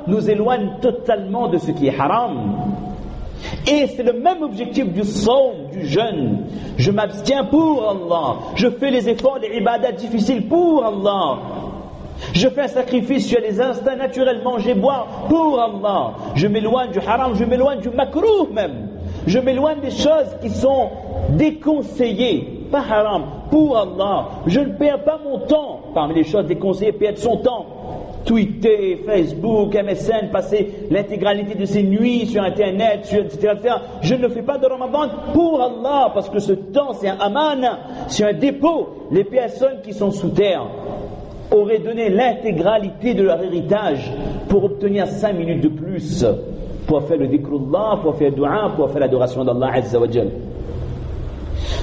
nous éloigne totalement de ce qui est haram. Et c'est le même objectif du saum, du jeûne. Je m'abstiens pour Allah. Je fais les efforts, les ibadats difficiles pour Allah. Je fais un sacrifice sur les instincts naturels, manger, boire pour Allah. Je m'éloigne du haram, je m'éloigne du makrouh même. Je m'éloigne des choses qui sont déconseillées, pas haram, pour Allah. Je ne perds pas mon temps. Parmi les choses déconseillées, perdre son temps. Twitter, Facebook, MSN, passer l'intégralité de ses nuits sur Internet, etc., etc. Je ne le fais pas de Ramadan pour Allah, parce que ce temps, c'est un amana, c'est un dépôt. Les personnes qui sont sous terre auraient donné l'intégralité de leur héritage pour obtenir 5 minutes de plus, pour faire le dhikrullah, pour faire le dua, pour faire l'adoration d'Allah Azza wa Jal.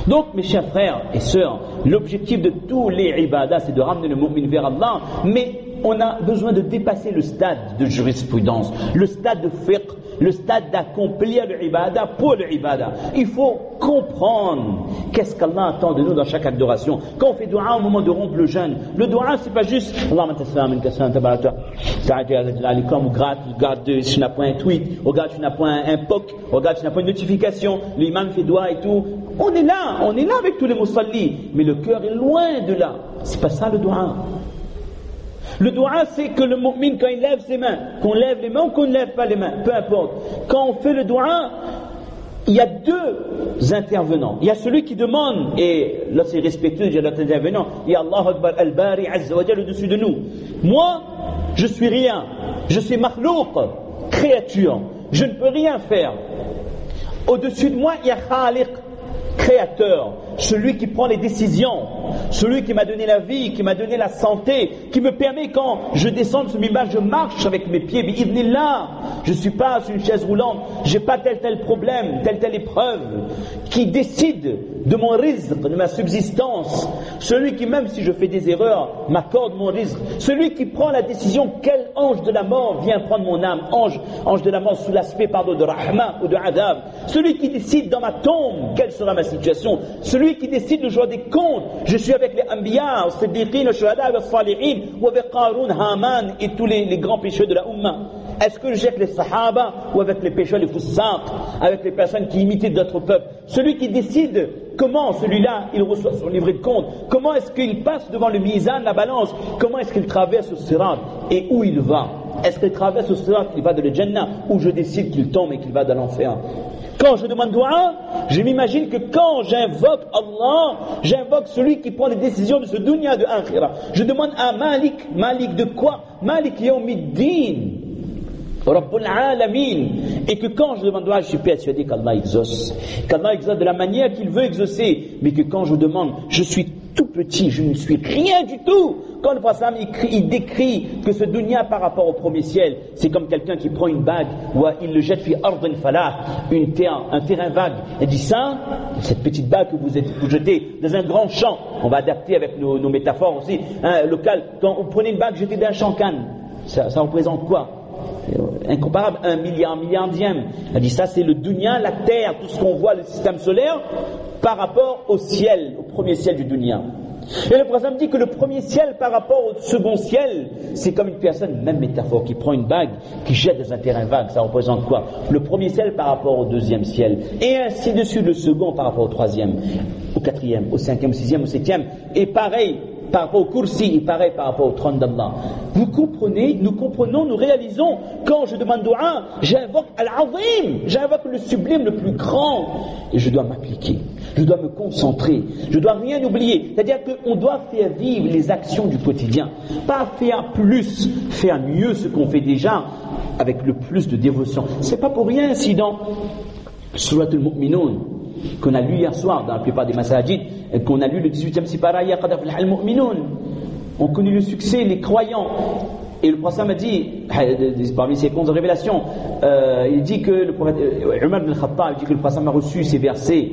Donc, mes chers frères et sœurs, l'objectif de tous les ibadas, c'est de ramener le mu'min vers Allah, mais on a besoin de dépasser le stade de jurisprudence, le stade de fiqh, le stade d'accomplir le ibadah pour le ibadah. Il faut comprendre qu'est-ce qu'Allah attend de nous dans chaque adoration. Quand on fait dua au moment de rompre le jeûne, le dua c'est pas juste Allahumma tassalam kassan tabaraka comme regarde si tu n'as point un tweet, regarde si tu n'as point un POC, regarde si tu n'as pas une notification, l'imam fait dua et tout. On est là avec tous les musallis, mais le cœur est loin de là. C'est pas ça le dua. Le dua, c'est que le mu'min, quand il lève ses mains, qu'on lève les mains ou qu'on ne lève pas les mains, peu importe. Quand on fait le dua, il y a deux intervenants. Il y a celui qui demande, et là c'est respectueux, il y a l'autre intervenant, il y a Allah Akbar al-Bari Azza wa Jal au-dessus de nous. Moi, je suis rien. Je suis makhlouq, créature. Je ne peux rien faire. Au-dessus de moi, il y a Khaliq, créateur, celui qui prend les décisions, celui qui m'a donné la vie, qui m'a donné la santé, qui me permet quand je descends de ce mimbar, je marche avec mes pieds, bi'idhnillah. Je ne suis pas sur une chaise roulante, j'ai pas tel problème, telle épreuve, qui décide de mon rizq, de ma subsistance, celui qui même si je fais des erreurs m'accorde mon rizq, celui qui prend la décision quel ange de la mort vient prendre mon âme, ange de la mort sous l'aspect de rahma ou de adab, celui qui décide dans ma tombe quelle sera ma situation, celui qui décide le jour des comptes, je suis avec les anbiya, les siddiqin, les shuhada, les salihin, ou avec Qarun, Haman et tous les grands pécheurs de la Ummah. Est-ce que je suis avec les sahaba ou avec les pécheurs, les foussaq, avec les personnes qui imitaient d'autres peuples? Celui qui décide comment celui-là il reçoit son livret de compte, comment est-ce qu'il passe devant le mizan, la balance, comment est-ce qu'il traverse le sirat et où il va? Est-ce qu'il traverse le sirat, il va de la Jannah, ou je décide qu'il tombe et qu'il va dans l'enfer? Quand je demande dua, je m'imagine que quand j'invoque Allah, j'invoque celui qui prend les décisions de ce dunya de akhira. Je demande à Malik de quoi? Malik yawmiddin, Rabbul Alamin. Et que quand je demande dua, je suis persuadé qu'Allah exauce de la manière qu'il veut exaucer, mais que quand je demande, je suis tout petit, je ne suis rien du tout. Quand le prophète il décrit que ce dunya par rapport au premier ciel, c'est comme quelqu'un qui prend une bague, ou il le jette fi ardin falah, un terrain vague, et dit ça, cette petite bague que vous jetez dans un grand champ, on va adapter avec nos métaphores aussi, local, quand vous prenez une bague jetée d'un champ canne, ça représente quoi? Incomparable, un milliardième. Elle dit ça c'est le dunya, la terre, tout ce qu'on voit, le système solaire, par rapport au ciel, au premier ciel du dunya. Et le prophète dit que le premier ciel par rapport au second ciel, c'est comme une personne, même métaphore, qui prend une bague, qui jette dans un terrain vague, ça représente quoi? Le premier ciel par rapport au deuxième ciel, et ainsi de suite le second par rapport au troisième, au quatrième, au cinquième, au sixième, au septième, et pareil par rapport au kursi, et pareil par rapport au trône d'Allah. Vous comprenez, nous comprenons, nous réalisons, quand je demande dua, j'invoque Al-Azim, j'invoque le sublime, le plus grand, et je dois m'appliquer, je dois me concentrer, je dois rien oublier. C'est-à-dire qu'on doit faire vivre les actions du quotidien, pas faire plus, faire mieux ce qu'on fait déjà, avec le plus de dévotion. C'est pas pour rien si dans Surat al-Mu'minun, qu'on a lu hier soir dans la plupart des masajid, et qu'on a lu le 18e sipara, ya qad aflaha al-mu'minun, on connaît le succès, les croyants. Et le prophète m'a dit, parmi ses 11 révélations, il dit que le prophète Umar ibn al-Khattab dit que le prophète a reçu ces versets,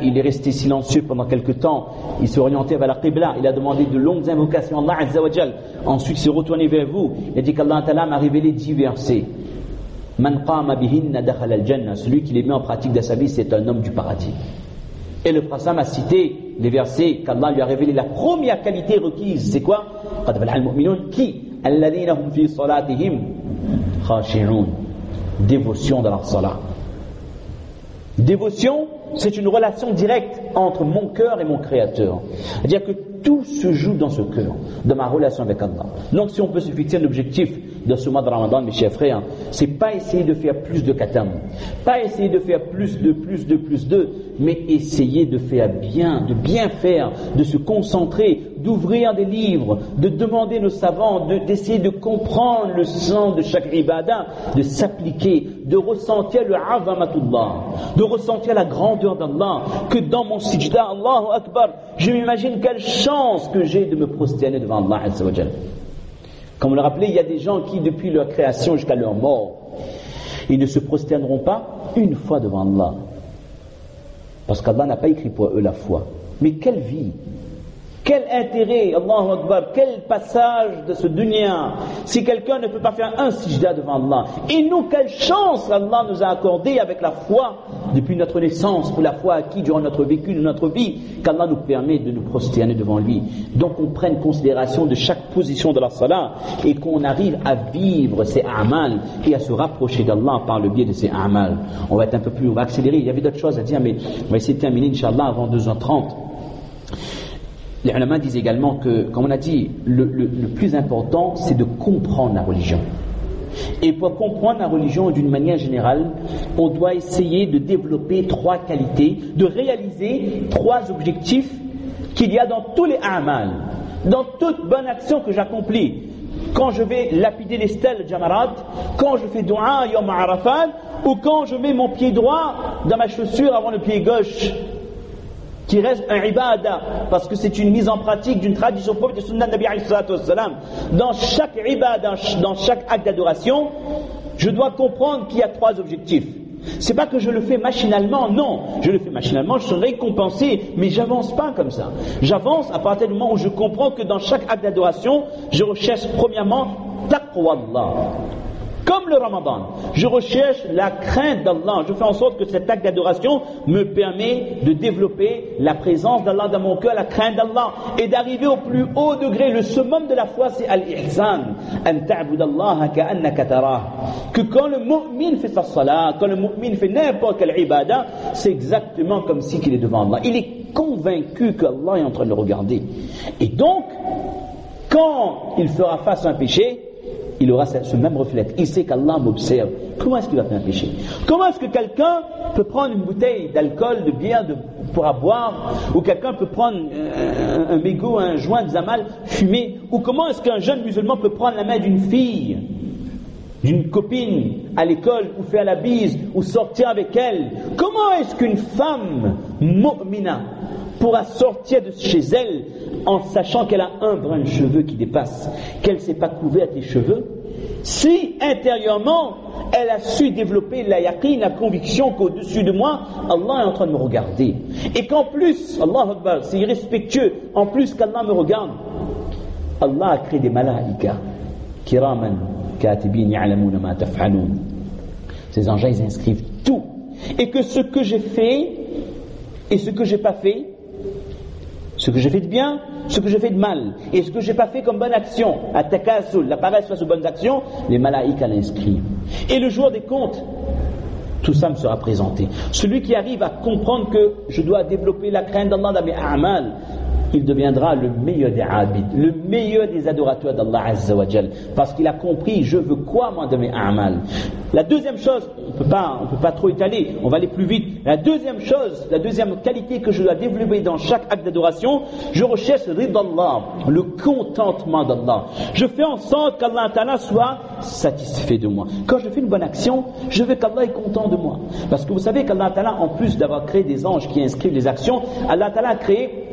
il est resté silencieux pendant quelque temps, il s'est orienté vers la Qibla, il a demandé de longues invocations à Allah Azza wa Jal, ensuite il s'est retourné vers vous, il a dit qu'Allah Ta'ala m'a révélé 10 versets. Man qama bihinna dakhala al-jannah, celui qui les met en pratique dans sa vie, c'est un homme du paradis. Et le prophète a cité les versets qu'Allah lui a révélé. La première qualité requise, c'est quoi? Qad aflaha al-mu'minun, qui alladhina hum fi salatihim khashi'un. Dévotion dans la salat. Dévotion, c'est une relation directe entre mon cœur et mon Créateur. C'est-à-dire que tout se joue dans ce cœur, dans ma relation avec Allah. Donc si on peut se fixer un objectif de ce mois de Ramadan, mes chers frères, c'est pas essayer de faire plus de khatam, pas essayer de faire plus de, mais essayer de faire bien, de bien faire, de se concentrer, d'ouvrir des livres, de demander nos savants, d'essayer de comprendre le sens de chaque ibadah, de s'appliquer, de ressentir le azamatullah, de ressentir la grandeur d'Allah, que dans mon sijda, Allahu Akbar, je m'imagine quelle chance que j'ai de me prosterner devant Allah Azza wa Jal. Comme on le rappelait, il y a des gens qui, depuis leur création jusqu'à leur mort, ils ne se prosterneront pas une fois devant Allah. Parce qu'Allah n'a pas écrit pour eux la foi. Mais quelle vie! Quel intérêt, Allahu Akbar, quel passage de ce dunya, si quelqu'un ne peut pas faire un sijda devant Allah. Et nous, quelle chance Allah nous a accordé avec la foi depuis notre naissance, pour la foi acquise durant notre vécu, de notre vie, qu'Allah nous permet de nous prosterner devant lui. Donc on prenne considération de chaque position de la salat et qu'on arrive à vivre ces a'mal et à se rapprocher d'Allah par le biais de ces a'mal. On va être un peu plus, on va accélérer, il y avait d'autres choses à dire, mais on va essayer de terminer, Inch'Allah, avant 2h30. Les ulama disent également que, comme on a dit, le plus important, c'est de comprendre la religion. Et pour comprendre la religion d'une manière générale, on doit essayer de développer 3 qualités, de réaliser 3 objectifs qu'il y a dans tous les a'mal, dans toute bonne action que j'accomplis. Quand je vais lapider les stèles Jamarat, quand je fais dua Yom Arafat, ou quand je mets mon pied droit dans ma chaussure avant le pied gauche, qui reste un ibadah, parce que c'est une mise en pratique d'une tradition propre de Sunnah Nabi alayhi salatu wassalam. Dans chaque ibadah, dans chaque acte d'adoration, je dois comprendre qu'il y a 3 objectifs. C'est pas que je le fais machinalement, non. Je le fais machinalement, je serai récompensé, mais j'avance pas comme ça. J'avance à partir du moment où je comprends que dans chaque acte d'adoration, je recherche premièrement taqwa Allah. Comme le Ramadan, je recherche la crainte d'Allah. Je fais en sorte que cet acte d'adoration me permet de développer la présence d'Allah dans mon cœur, la crainte d'Allah, et d'arriver au plus haut degré. Le summum de la foi, c'est al-ihsan. An ta'budallaha ka'annaka tarah. Que quand le mu'min fait sa salat, quand le mu'min fait n'importe quelle ibadah, c'est exactement comme si qu'il est devant Allah. Il est convaincu qu'Allah est en train de le regarder. Et donc, quand il fera face à un péché, il aura ce même reflet. Il sait qu'Allah m'observe. Comment est-ce qu'il va faire un péché? Comment est-ce que quelqu'un peut prendre une bouteille d'alcool, de bière pour boire, ou quelqu'un peut prendre un mégot, un joint de zamal, fumer? Ou comment est-ce qu'un jeune musulman peut prendre la main d'une fille, d'une copine à l'école, ou faire la bise, ou sortir avec elle? Comment est-ce qu'une femme mu'mina pourra sortir de chez elle en sachant qu'elle a un brin de cheveux qui dépasse, qu'elle ne s'est pas couverte les cheveux, si intérieurement elle a su développer la yaqin, la conviction qu'au-dessus de moi Allah est en train de me regarder, et qu'en plus, Allahu Akbar, c'est irrespectueux, en plus qu'Allah me regarde, Allah a créé des malaïkas kiraman katibin ya'lamuna ma taf'alun. Ces anges ils inscrivent tout, et que ce que j'ai fait et ce que j'ai pas fait, ce que j'ai fait de bien, ce que j'ai fait de mal, et ce que j'ai pas fait comme bonne action, at-takasul, la paresse face aux bonnes actions, les malaïkas l'inscrivent. Et le jour des comptes, tout ça me sera présenté. Celui qui arrive à comprendre que je dois développer la crainte d'Allah dans mes a'mal, il deviendra le meilleur des abid, le meilleur des adorateurs d'Allah Azza wa Jal, parce qu'il a compris, je veux quoi moi de mes a'mal. La deuxième chose, on peut pas trop étaler, on va aller plus vite. La deuxième chose, la deuxième qualité que je dois développer dans chaque acte d'adoration, je recherche ridallah, le contentement d'Allah. Je fais en sorte qu'Allah Ta'ala soit satisfait de moi. Quand je fais une bonne action, je veux qu'Allah est content de moi. Parce que vous savez qu'Allah Ta'ala, en plus d'avoir créé des anges qui inscrivent les actions, Allah Ta'ala a créé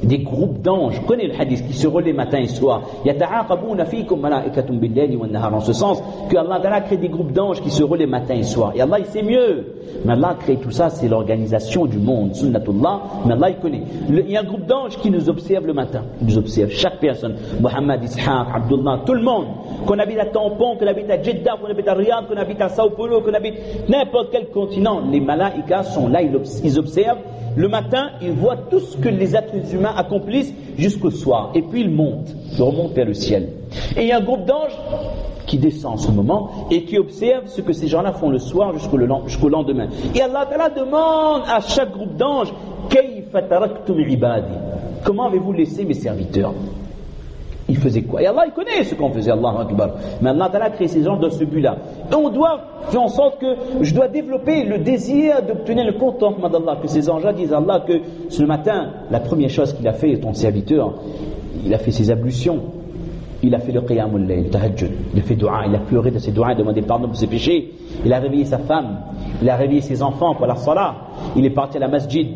des groupes d'anges. Vous connaissez le hadith qui se relaient matin et soir. Yata'aqabuna fikum malaikatun bil-layli wan-nahar, en ce sens que Allah Ta'ala crée des groupes d'anges qui se relaient matin et soir. Et Allah il sait mieux. Mais Allah crée tout ça, c'est l'organisation du monde, sunnatullah, mais Allah il connaît. Il y a un groupe d'anges qui nous observe le matin. Ils nous observent chaque personne. Mohammed, Ishaq, Abdullah, tout le monde. Qu'on habite à Tampon, qu'on habite à Jeddah, qu'on habite à Riyad, qu'on habite à Sao Paulo, qu'on habite n'importe quel continent. Les malaïkas sont là, ils observent Le matin, il voit tout ce que les êtres humains accomplissent jusqu'au soir. Et puis il remonte vers le ciel. Et il y a un groupe d'anges qui descend en ce moment et qui observe ce que ces gens-là font le soir jusqu'au lendemain. Et Allah Ta'ala demande à chaque groupe d'anges, Kayfa taraktum ibadi? Comment avez-vous laissé mes serviteurs? Ils faisaient quoi? Et Allah, il connaît ce qu'on faisait, Allahu Akbar. Mais Allah Ta'ala a créé ces gens dans ce but-là. Et on doit faire en sorte que je dois développer le désir d'obtenir le contentement d'Allah. Que ces anges-là disent à Allah que ce matin, la première chose qu'il a fait, ton serviteur, il a fait ses ablutions. Il a fait le qiyamul layl, le tahajjud. Il a fait dua, il a pleuré de ses doigts, il a demandé pardon pour ses péchés. Il a réveillé sa femme. Il a réveillé ses enfants pour la salat. Il est parti à la masjid.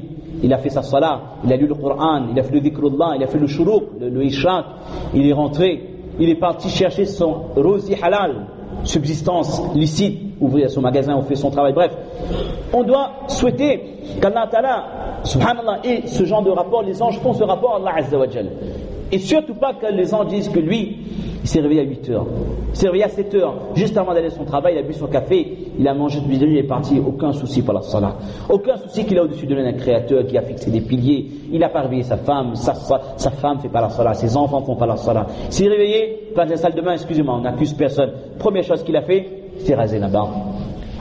Il a fait sa salat, il a lu le Coran, il a fait le dhikrullah, il a fait le shuruq, le ishraq, il est rentré, il est parti chercher son rosi halal, subsistance licite, ouvrir son magasin ou faire son travail, bref. On doit souhaiter qu'Allah Ta'ala, subhanallah, ait ce genre de rapport, les anges font ce rapport à Allah Azza wa Jal. Et surtout pas que les anges disent que lui, il s'est réveillé à 8h, il s'est réveillé à 7h, juste avant d'aller à son travail, il a bu son café, il a mangé du déjeuner, il est parti, aucun souci pour la salat. Aucun souci qu'il a au-dessus de lui un créateur qui a fixé des piliers, il n'a pas réveillé sa femme, sa femme ne fait pas la salat, ses enfants ne font pas la salat. Il s'est réveillé, dans la salle de bain, excusez-moi, on n'accuse personne. Première chose qu'il a fait, c'est raser la barbe.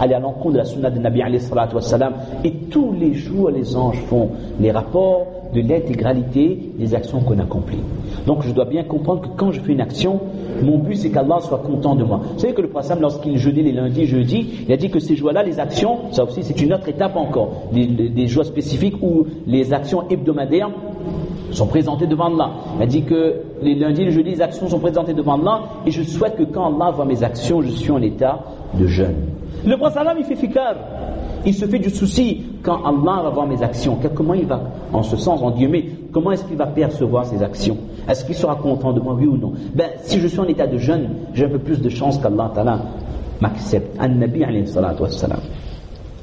Aller à l'encontre de la sunna de Nabi alayhi salatu wassalam. Et tous les jours, les anges font les rapports de l'intégralité des actions qu'on accomplit. Donc je dois bien comprendre que quand je fais une action, mon but c'est qu'Allah soit content de moi. Vous savez que le prophète, lorsqu'il jeûnait les lundis, jeudis, il a dit que ces jours-là, les actions, ça aussi c'est une autre étape encore, des jours spécifiques où les actions hebdomadaires sont présentées devant Allah. Il a dit que les lundis, les jeudis, les actions sont présentées devant Allah et je souhaite que quand Allah voit mes actions, je suis en état de jeûne. Le prophète il fait fikar, il se fait du souci quand Allah va voir mes actions. Comment il va, en ce sens, en guillemets, comment est-ce qu'il va percevoir ses actions? Est-ce qu'il sera content de moi, oui ou non? Si je suis en état de jeûne, j'ai un peu plus de chance qu'Allah Ta'ala m'accepte. An-Nabi alayhi salatu wassalam.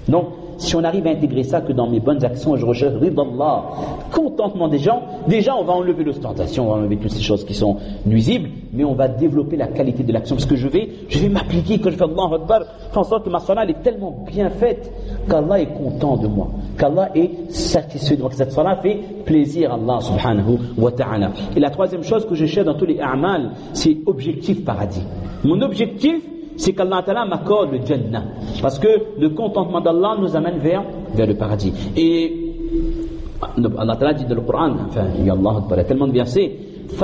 Donc, si on arrive à intégrer ça, que dans mes bonnes actions, je recherche ridallah, contentement des gens, déjà on va enlever l'ostentation, on va enlever toutes ces choses qui sont nuisibles, mais on va développer la qualité de l'action, parce que je vais m'appliquer, quand je fais Allahu Akbar, faire en sorte que ma salat est tellement bien faite, qu'Allah est content de moi, qu'Allah est satisfait de moi, que cette salat fait plaisir à Allah subhanahu wa ta'ala. Et la troisième chose que je cherche dans tous les a'mal, c'est objectif paradis. Mon objectif, c'est qu'Allah Ta'ala m'accorde le Jannah. Parce que le contentement d'Allah nous amène vers le paradis. Et Allah Ta'ala dit dans le Coran, enfin, il y a tellement de versets,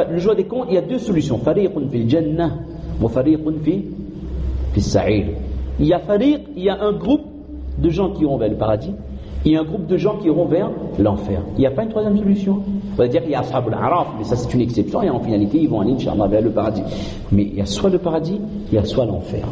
le jour des comptes, il y a deux solutions. Fariqun fil Jannah wa fariqun fil Sa'ir. Il y a un groupe de gens qui iront vers le paradis, il y a un groupe de gens qui iront vers l'enfer. Il n'y a pas une troisième solution. On va dire qu'il y a Ashab al-Araf, mais ça c'est une exception, et en finalité ils vont aller, Inch'Allah, vers le paradis. Mais il y a soit le paradis, il y a soit l'enfer.